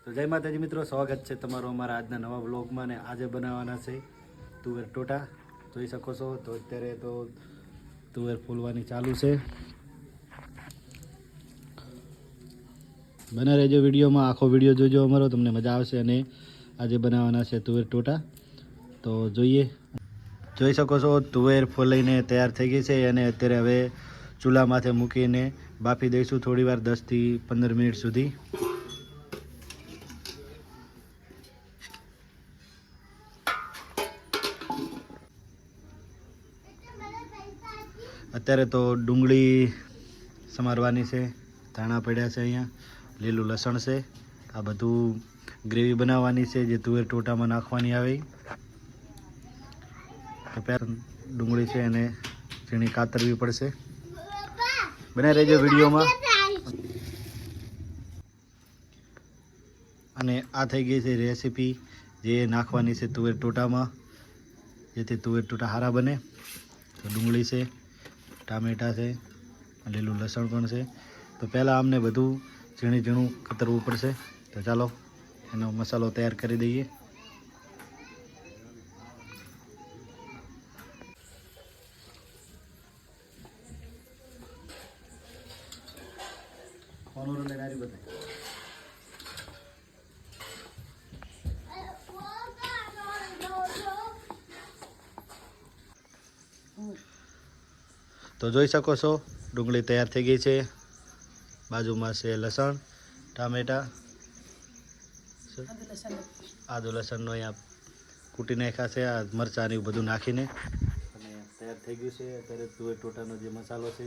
તો જય માતાજી મિત્રો, સ્વાગત છે તમારું અમારા આજના નવા વ્લોગમાં. ને આજે બનાવવાના છે તુવેર ટોટા. જોઈ શકો છો. તો અત્યારે તો તુવેર ફૂલવાની ચાલુ છે. બને રહેજો વિડીયોમાં, આખો વિડીયો જોજો અમારો, તમને મજા આવશે. અને આજે બનાવવાના છે તુવેર ટોટા. તો જોઈએ. જોઈ શકો છો તુવેર ફૂલાઈને તૈયાર થઈ ગઈ છે. અને અત્યારે હવે ચૂલા માથે મૂકીને બાફી દઈશું થોડી વાર, 10 થી 15 મિનિટ સુધી. અત્યારે તો ડુંગળી સમારવાની છે, ધાણા પડ્યા છે, અહીંયા લીલું લસણ છે. આ બધું ગ્રેવી બનાવવાની છે જે તુવેર ટોટામાં નાખવાની આવે. તો પહેલાં ડુંગળી છે એને ઝીણી કાતરવી પડશે. બનાવી રહેજો વિડીયોમાં. અને આ થઈ ગઈ છે રેસીપી જે નાખવાની છે તુવેર ટોટામાં, જેથી તુવેર ટોટા સારા બને. તો ડુંગળી છે, ટામેટાં છે, લીલું લસણ પણ છે. તો પહેલાં અમને બધું ઝીણું ઝીણું કતરવું પડશે. તો ચાલો એનો મસાલો તૈયાર કરી દઈએ. તો જોઈ શકો છો ડુંગળી તૈયાર થઈ ગઈ છે. બાજુમાં છે લસણ, ટામેટાં, આદુ લસણનો અહીંયા કૂટી નાખ્યા છે. આ મરચાં ને એવું બધું નાખીને અને તૈયાર થઈ ગયું છે. અત્યારે તુવેર ટોટાનો જે મસાલો છે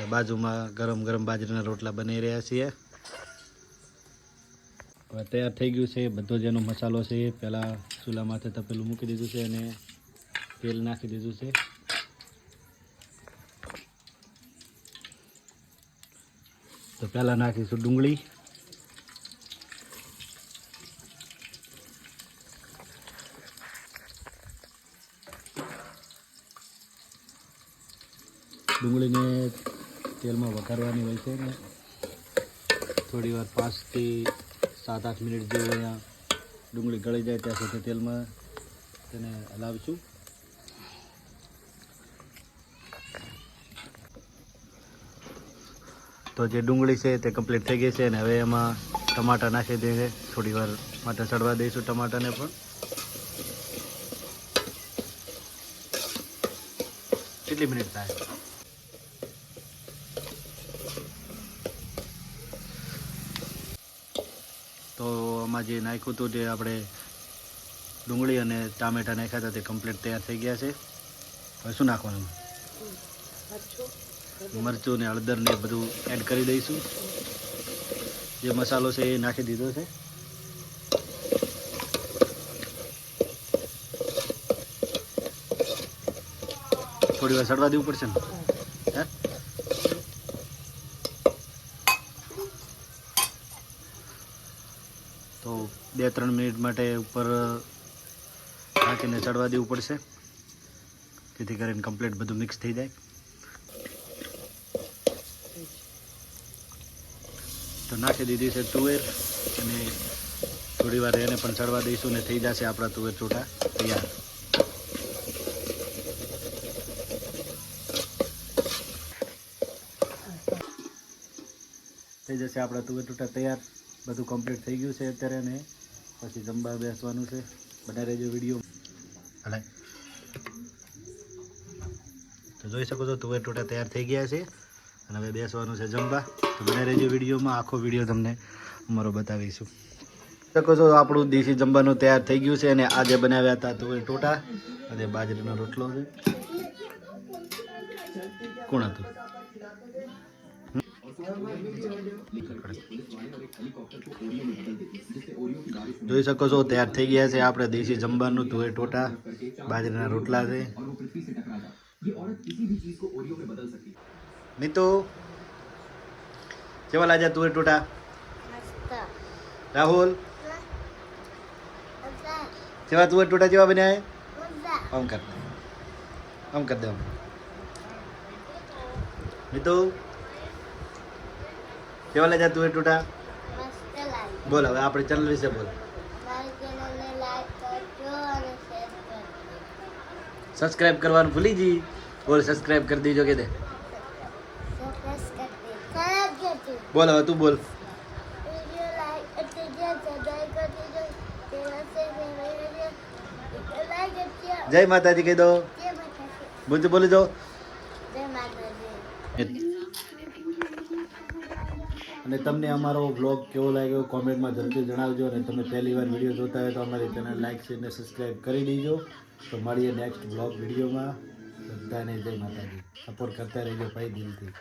એ બાજુમાં ગરમ ગરમ બાજરીના રોટલા બની રહ્યા છીએ. હવે તૈયાર થઈ ગયું છે બધો જેનો મસાલો છે. પહેલાં ચૂલા માથે તપેલું મૂકી દીધું છે અને તેલ નાખી દીધું છે. તો પહેલાં નાખીશું ડુંગળી, ડુંગળીને તેલમાં વઘારવાની હોય છે ને થોડી વાર 5 થી 7-8 મિનિટ જેવું અહીંયા ડુંગળી ગળી જાય ત્યાં સુધી તેલમાં તેને હલાવીશું. તો જે ડુંગળી છે તે કમ્પ્લીટ થઈ ગઈ છે. અને હવે એમાં ટમાટા નાખી દઈએ, થોડી વાર માટે ચડવા દઈશું ટમાટાને પણ. કેટલી મિનિટ થાય? તો આમાં જે નાખ્યું હતું, જે આપણે ડુંગળી અને ટામેટા નાખ્યા હતા તે કમ્પ્લીટ તૈયાર થઈ ગયા છે. હવે શું નાખવાનું? મરચું ને હળદર ને બધું એડ કરી દઈશું. જે મસાલો છે એ નાખી દીધો છે. થોડી વાર સડવા દેવું પડશે ને. તો 2-3 મિનિટ માટે ઉપર નાખીને ચડવા દેવું પડશે, જેથી કરીને કમ્પ્લીટ બધું મિક્સ થઈ જાય. તો નાખી દીધી છે તુવેર અને થોડી વાર એને પણ ચડવા દઈશું ને થઈ જશે આપણા તુવેર ટોટા તૈયાર. થઈ જશે આપણા તુવેર ટોટા તૈયાર. બધું કમ્પ્લીટ થઈ ગયું છે અત્યારે, ને પછી જમવા બેસવાનું છે. બનાવી રહેજો વિડીયો. હલે તો જોઈ શકો છો તુવેર ટોટા તૈયાર થઈ ગયા છે અને હવે બેસવાનું છે જમવા. તો બનાવી રહેજો વિડીયોમાં, આખો વિડીયો તમને અમારો બતાવીશું. શકો છો આપણું દેશી જમવાનું તૈયાર થઈ ગયું છે. અને આજે બનાવ્યા હતા તુવેર ટોટા અને બાજરીનો રોટલો છે. કોણ હતું? જોઈ શકો છો તૈયાર થઈ ગયા છે આપણે દેશી જમવાનું તુવેર ટોટા, બાજરીના રોટલા છે. નીતુ કેવા લાગ્યા તુવેર ટોટા? રાહુલ કેવા તુવેર ટોટા કેવા બન્યા? આમ કર દે. નીતુ કેવા લાગ્યા તુવેર ટોટા? મસ્ત લાગે. બોલ હવે આપણે ચેનલ વિશે બોલ. મારી ચેનલને લાઈક કરજો અને શેર કરજો. સબસ્ક્રાઇબ કરવાનું ભૂલી જી. બોલ સબસ્ક્રાઇબ કરી દીજો કે દે. સબસ્ક્રાઇબ કરજો. બોલ હવે તું બોલ. વિડિયો લાઈક કરી દેજો, સબસ્ક્રાઇબ કરી દેજો. તેના સે લાઈક કરજો. જય માતાજી કહી દો. જય માતાજી. બોલજો બોલી દો. જય માતાજી. અને તમને અમારો બ્લોગ કેવો લાગ્યો કોમેન્ટમાં જરૂરથી જણાવજો. અને તમે પહેલી વાર વિડીયો જોતા હોય તો અમારી ચેનલ લાઈક શેર અને સબસ્ક્રાઈબ કરી દેજો. તો મળીએ નેક્સ્ટ બ્લોગ વિડીયોમાં. બધાને જય માતાજી. સપોર્ટ કરતા રહેજો ભાઈ દિલથી.